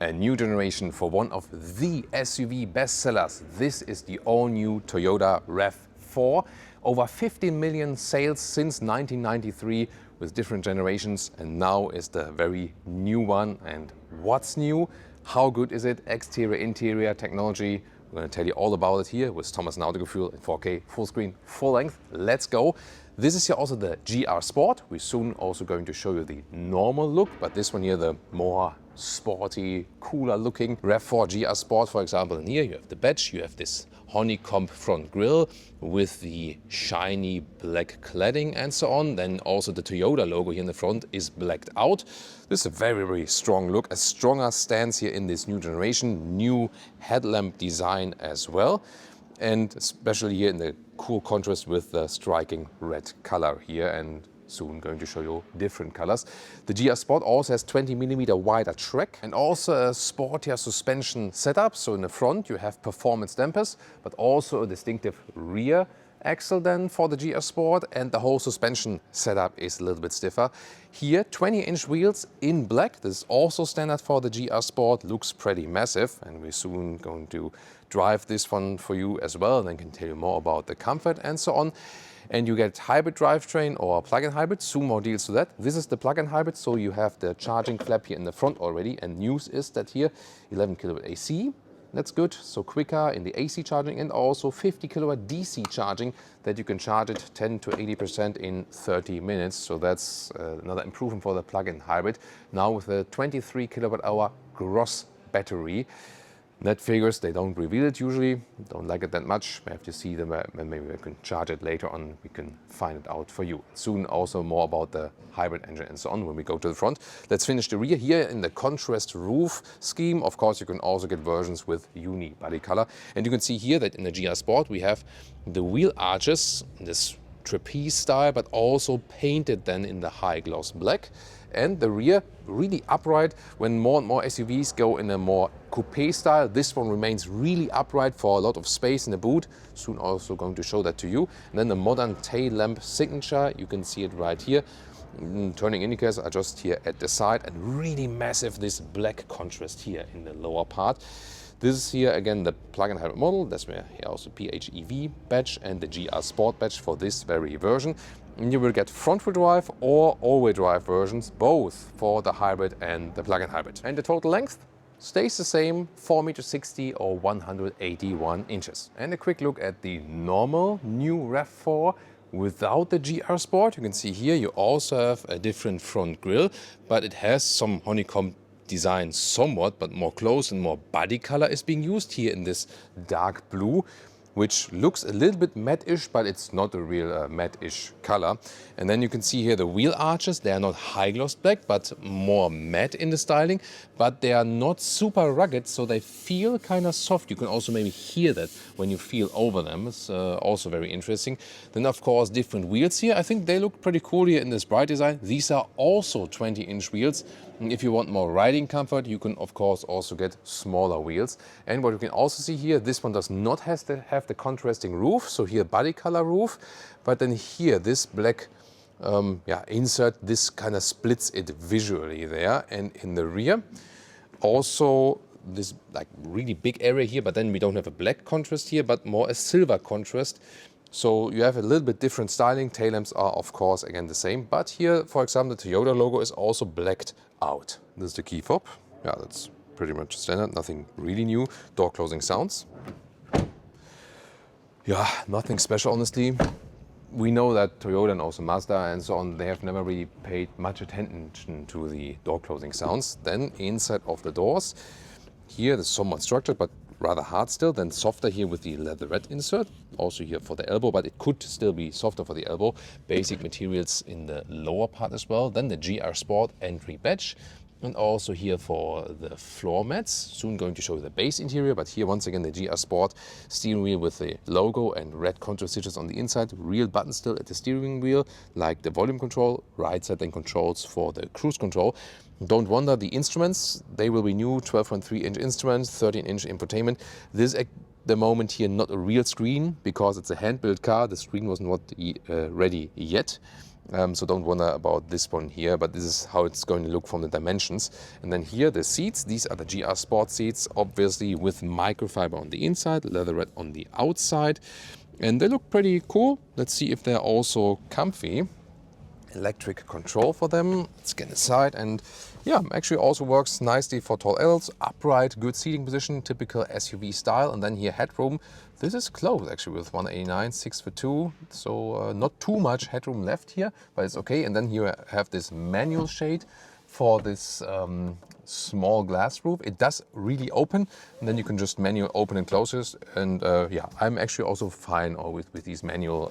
A new generation for one of the SUV bestsellers. This is the all-new Toyota RAV4. Over 15 million sales since 1993 with different generations, and now is the very new one. And what's new? How good is it? Exterior, interior, technology. We're going to tell you all about it here with Thomas and Autogefühl in 4K, full screen, full length. Let's go. This is here also the GR Sport. We're soon also going to show you the normal look, but this one here, the more sporty, cooler looking RAV4 GR Sport, for example. And here you have the badge, you have this honeycomb front grille with the shiny black cladding and so on. Then also the Toyota logo here in the front is blacked out. This is a very, very strong look, a stronger stance here in this new generation, new headlamp design as well. And especially here in the cool contrast with the striking red color here, and soon going to show you different colors. The GR Sport also has 20mm wider track and also a sportier suspension setup. So in the front you have performance dampers, but also a distinctive rear axle then for the GR Sport, and the whole suspension setup is a little bit stiffer. Here 20-inch wheels in black. This is also standard for the GR Sport. Looks pretty massive, and we're soon going to drive this one for you as well, and then can tell you more about the comfort and so on. And you get hybrid drivetrain or plug-in hybrid, soon more deals to that. This is the plug-in hybrid, so you have the charging flap here in the front already, and news is that here 11 kilowatt AC. That's good, so quicker in the AC charging, and also 50 kilowatt DC charging that you can charge it 10 to 80% in 30 minutes. So that's another improvement for the plug-in hybrid. Now with a 23 kilowatt hour gross battery. Net figures, they don't reveal it usually, don't like it that much. We have to see them, and maybe we can charge it later on, we can find it out for you. Soon also more about the hybrid engine and so on when we go to the front. Let's finish the rear here in the contrast roof scheme. Of course, you can also get versions with uni body color. And you can see here that in the GR Sport we have the wheel arches in this trapeze style, but also painted then in the high gloss black. And the rear really upright. When more and more SUVs go in a more coupe style, this one remains really upright for a lot of space in the boot. Soon also going to show that to you. And then the modern tail lamp signature, you can see it right here. Turning indicators are just here at the side, and really massive this black contrast here in the lower part. This is here again the plug-in hybrid model. That's where here also PHEV badge and the GR Sport badge for this very version. And you will get front-wheel drive or all-wheel drive versions, both for the hybrid and the plug-in hybrid. And the total length stays the same, 4.60 m or 181 inches. And a quick look at the normal new RAV4 without the GR Sport. You can see here you also have a different front grille, but it has some honeycomb design somewhat, but more close and more body color is being used here in this dark blue, which looks a little bit matte-ish, but it's not a real matte-ish color. And then you can see here the wheel arches. They are not high gloss black, but more matte in the styling, but they are not super rugged, so they feel kind of soft. You can also maybe hear that when you feel over them. It's also very interesting. Then of course different wheels here. I think they look pretty cool here in this bright design. These are also 20-inch wheels. And if you want more riding comfort, you can of course also get smaller wheels. And what you can also see here, this one does not have the contrasting roof. So here body color roof, but then here this black insert, this kind of splits it visually there. And in the rear also this like really big area here, but then we don't have a black contrast here, but more a silver contrast. So you have a little bit different styling. Tail lamps are of course again the same, but here for example the Toyota logo is also blacked out. This is the key fob. Yeah, that's pretty much standard, nothing really new. Door closing sounds. Yeah, nothing special honestly. We know that Toyota and also Mazda and so on, they have never really paid much attention to the door closing sounds. Then inside of the doors, here it's somewhat structured but rather hard still, then softer here with the leatherette insert. Also here for the elbow, but it could still be softer for the elbow. Basic materials in the lower part as well. Then the GR Sport entry badge. And also here for the floor mats. Soon going to show you the base interior, but here once again the GR Sport steering wheel with the logo and red contrast stitches on the inside. Real button still at the steering wheel, like the volume control. Right side then controls for the cruise control. Don't wonder, the instruments, they will be new, 12.3-inch instruments, 13-inch infotainment. This is at the moment here not a real screen because it's a hand-built car. The screen was not ready yet. So don't wonder about this one here, but this is how it's going to look from the dimensions. And then here the seats, these are the GR Sport seats, obviously with microfiber on the inside, leatherette on the outside. And they look pretty cool. Let's see if they're also comfy. Electric control for them. Let's get inside, and yeah, actually also works nicely for tall adults. Upright, good seating position, typical SUV style. And then here headroom. This is close actually with 189, 6'2", so not too much headroom left here, but it's okay. And then here I have this manual shade for this small glass roof. It does really open, and then you can just manual open and close it. And yeah, I'm actually also fine with these manual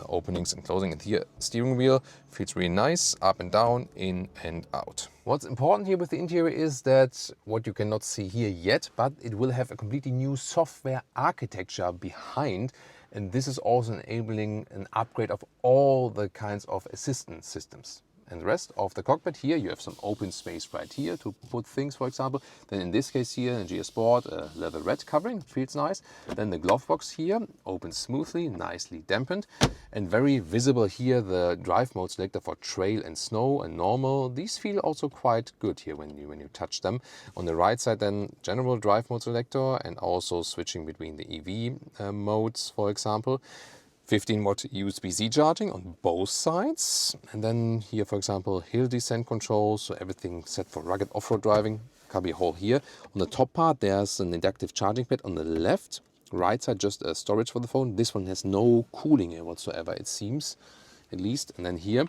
openings and closing. And here, steering wheel feels really nice, up and down, in and out. What's important here with the interior is that what you cannot see here yet, but it will have a completely new software architecture behind. And this is also enabling an upgrade of all the kinds of assistance systems. And the rest of the cockpit here, you have some open space right here to put things, for example. Then in this case here, in GR Sport, a leatherette covering, feels nice. Then the glove box here, opens smoothly, nicely dampened. And very visible here, the drive mode selector for trail and snow and normal. These feel also quite good here when you touch them. On the right side then, general drive mode selector, and also switching between the EV modes, for example. 15-watt USB-C charging on both sides. And then here, for example, hill descent control, so everything set for rugged off-road driving. Cubby hole here. On the top part, there's an inductive charging pad on the left. Right side, just a storage for the phone. This one has no cooling here whatsoever, it seems, at least. And then here,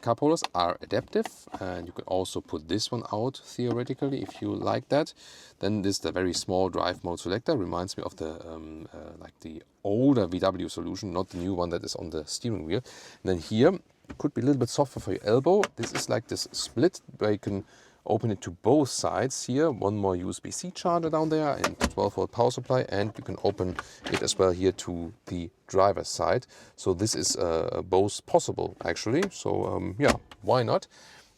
cup holders are adaptive, and you can also put this one out theoretically if you like that. Then this the very small drive mode selector, reminds me of the like the older VW solution, not the new one that is on the steering wheel. And then here could be a little bit softer for your elbow. This is like this split where you can open it to both sides here. One more USB-C charger down there and 12-volt power supply, and you can open it as well here to the driver's side. So this is both possible actually. So yeah, why not?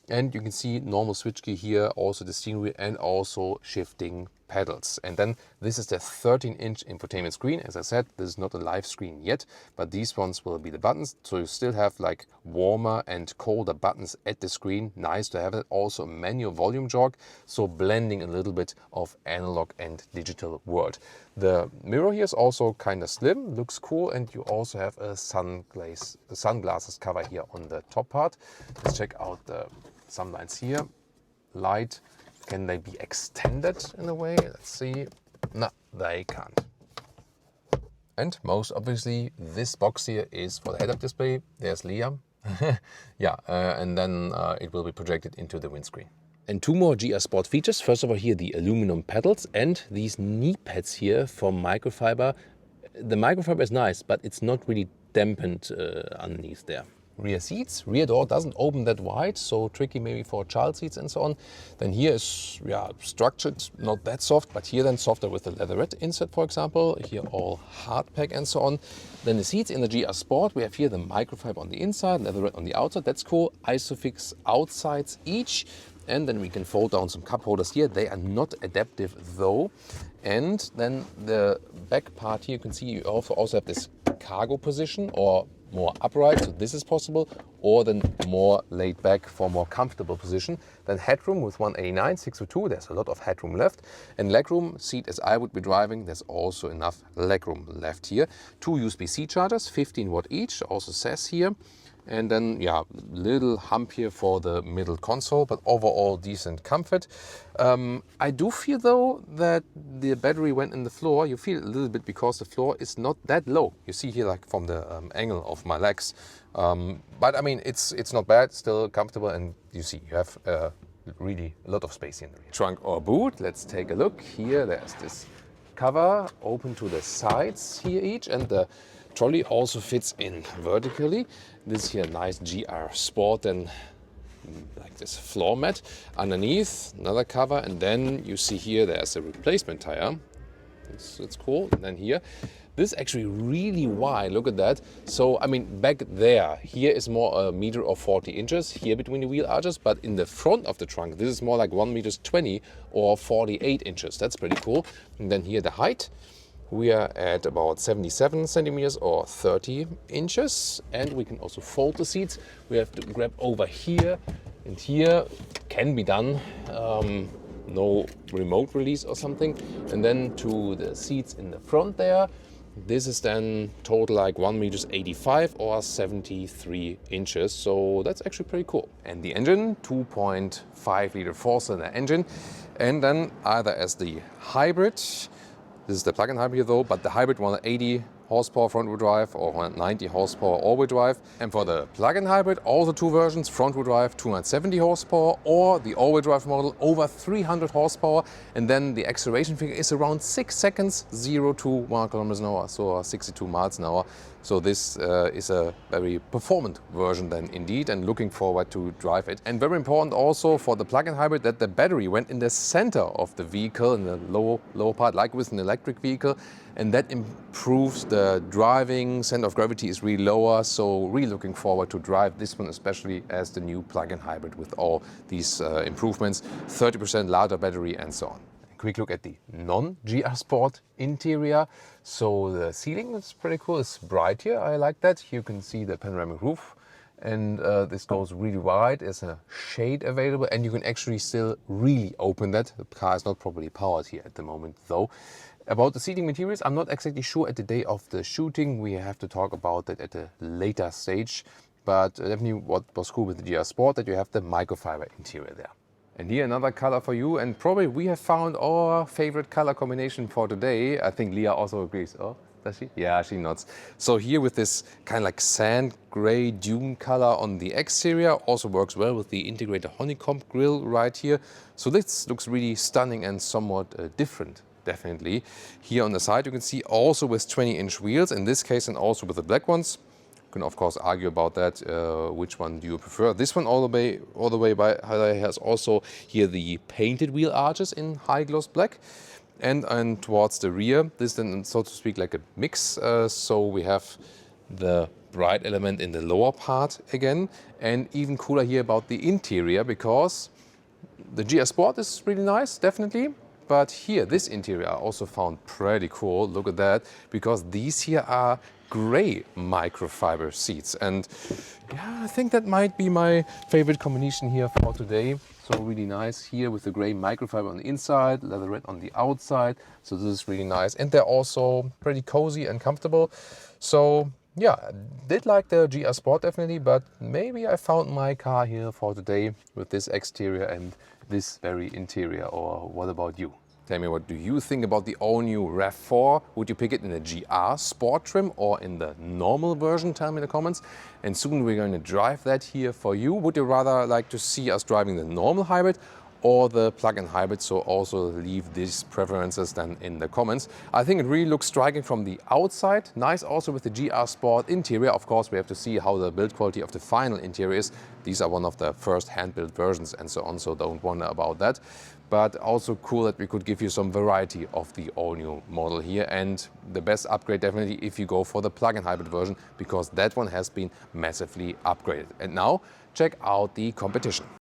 And you can see normal switch key here, also the steering wheel, and also shifting pedals. And then this is the 13-inch infotainment screen. As I said, this is not a live screen yet, but these ones will be the buttons. So you still have like warmer and colder buttons at the screen. Nice to have it. Also a manual volume jog, so blending a little bit of analog and digital world. The mirror here is also kind of slim, looks cool, and you also have a sunglasses cover here on the top part. Let's check out the sunlights here. Light. Can they be extended in a way? Let's see. No, they can't. And most obviously, this box here is for the head-up display. There's Liam. Yeah, and then it will be projected into the windscreen. And two more GR Sport features. First of all, here the aluminum pedals and these knee pads here for microfiber. The microfiber is nice, but it's not really dampened underneath there. Rear seats, rear door doesn't open that wide, so tricky maybe for child seats and so on. Then here is structured, not that soft, but here then softer with the leatherette insert, for example. Here all hard pack and so on. Then the seats in the GR Sport, we have here the microfiber on the inside, leatherette on the outside. That's cool. Isofix outsides each. And then we can fold down some cup holders here. They are not adaptive though. And then the back part here, you can see you also have this cargo position, or more upright, so this is possible, or then more laid back for more comfortable position. Then headroom with 189, 602, there's a lot of headroom left. And legroom, seat as I would be driving, there's also enough legroom left here. Two USB-C chargers, 15-watt each, also says here. And then, yeah, little hump here for the middle console, but overall decent comfort. I do feel though that the battery went in the floor. You feel a little bit because the floor is not that low. You see here like from the angle of my legs. But I mean, it's not bad, still comfortable, and you see you have really a lot of space in the rear. Trunk or boot, let's take a look. Here there's this cover open to the sides here each, and the trolley also fits in vertically. This here nice GR Sport and like this floor mat. Underneath another cover, and then you see here there's a replacement tire. It's cool. And then here, this is actually really wide. Look at that. So I mean, back there, here is more a meter or 40 inches here between the wheel arches, but in the front of the trunk, this is more like 1 meter 20 or 48 inches. That's pretty cool. And then here the height. we are at about 77 centimeters or 30 inches. And we can also fold the seats. We have to grab over here and here. Can be done. No remote release or something. And then to the seats in the front there. This is then total like 1.85 meters or 73 inches. So that's actually pretty cool. And the engine, 2.5 liter 4-cylinder engine. And then either as the hybrid, this is the plug-in hybrid here though, but the hybrid 180 horsepower front-wheel drive or 190 horsepower all-wheel drive. And for the plug-in hybrid, also two versions, front-wheel drive 270 horsepower or the all-wheel drive model over 300 horsepower. And then the acceleration figure is around 6 seconds, 0 to 1 kilometers an hour, so 62 miles an hour. So this is a very performant version then indeed, and looking forward to drive it. And very important also for the plug-in hybrid that the battery went in the center of the vehicle, in the lower part, like with an electric vehicle. And that improves the driving, center of gravity is really lower, so really looking forward to drive this one, especially as the new plug-in hybrid with all these improvements, 30% larger battery and so on. A quick look at the non-GR Sport interior. So the ceiling is pretty cool, it's bright here, I like that. Here you can see the panoramic roof. And this goes really wide, there's a shade available, and you can actually still really open that. The car is not properly powered here at the moment though. About the seating materials, I'm not exactly sure at the day of the shooting. We have to talk about that at a later stage. But definitely what was cool with the GR Sport, that you have the microfiber interior there. And here another color for you, and probably we have found our favorite color combination for today. I think Leah also agrees. Oh, does she? Yeah, she nods. So here with this kind of like sand gray dune color on the exterior, also works well with the integrated honeycomb grille right here. So this looks really stunning and somewhat different. Definitely. Here on the side you can see also with 20-inch wheels, in this case, and also with the black ones. You can of course argue about that, which one do you prefer. This one all the way by has also here the painted wheel arches in high gloss black. And towards the rear, this then so to speak like a mix. So we have the bright element in the lower part again, and even cooler here about the interior, because the GR Sport is really nice, definitely. But here, this interior I also found pretty cool. Look at that, because these here are gray microfiber seats. And yeah, I think that might be my favorite combination here for today. So really nice here with the gray microfiber on the inside, leather red on the outside. So this is really nice. And they're also pretty cozy and comfortable. So yeah, I did like the GR Sport definitely, but maybe I found my car here for today with this exterior and this very interior. Or what about you? Tell me, what do you think about the all-new RAV4? Would you pick it in the GR Sport trim or in the normal version? Tell me in the comments. And soon we're going to drive that here for you. Would you rather like to see us driving the normal hybrid or the plug-in hybrid? So also leave these preferences then in the comments. I think it really looks striking from the outside. Nice also with the GR Sport interior. Of course, we have to see how the build quality of the final interior is. These are one of the first hand-built versions and so on, so don't wonder about that. But also cool that we could give you some variety of the all-new model here. And the best upgrade definitely if you go for the plug-in hybrid version, because that one has been massively upgraded. And now check out the competition.